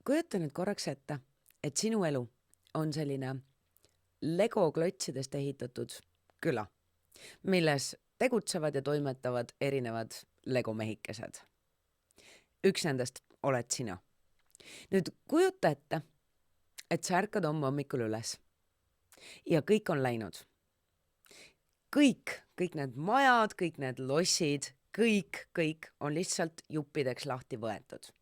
Kujuta nüüd korraks ette, et sinu elu on selline Lego klotsidest ehitatud küla, milles tegutsevad ja toimetavad erinevad Lego mehikesed. Üks nendest oled sina. Nüüd kujuta ette, et sa ärkad homme hommikul üles ja kõik on läinud. Kõik need majad, kõik need lossid, kõik on lihtsalt juppideks lahti võetud.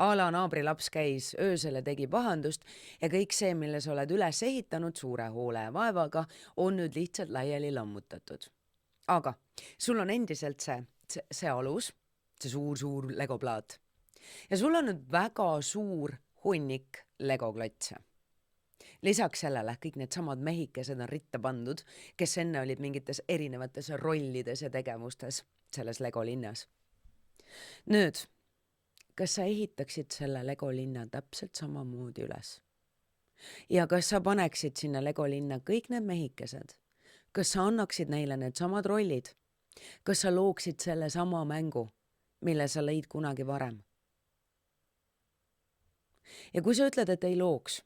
A la naabrilaps käis öösel ja tegi pahandust ja kõik see, mille sa oled üles ehitanud suure hoole ja vaevaga, on nüüd lihtsalt laiali lammutatud. Aga sul on endiselt see alus, see suur legoplaat. Ja sul on nüüd väga suur hunnik legoklotse. Lisaks sellele kõik need samad mehikesed on ritta pandud, kes enne olid mingites erinevates rollides ja tegevustes selles Lego linnas. Nüüd, kas sa ehitaksid selle Lego linna täpselt samamoodi üles? Ja kas sa paneksid sinna Lego linna kõik need mehikesed? Kas sa annaksid neile need samad rollid? Kas sa looksid selle sama mängu, mille sa lõid kunagi varem? Ja kui sa ütled, et ei looks,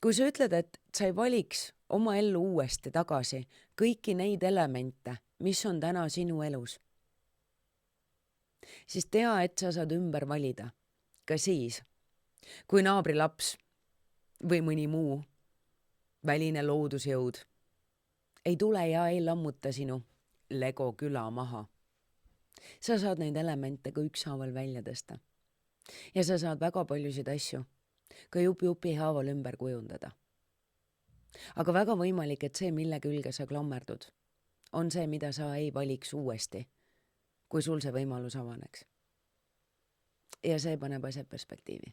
kui sa ütled, et sa ei valiks oma ellu uuesti tagasi kõiki neid elemente, mis on täna sinu elus, siis tea, et sa saad ümber valida ka siis, kui naabrilaps või mõni muu väline loodusjõud ei tule ja ei lammuta sinu Lego küla maha. Sa saad neid elemente ka ükshaaval välja tõsta. Ja sa saad väga paljusid asju ka jupi haaval ümber kujundada. Aga väga võimalik, et see, mille külge sa klammerdud, on see, mida sa ei valiks uuesti, kui sul see võimalus avaneks. Ja see paneb asjad perspektiivi.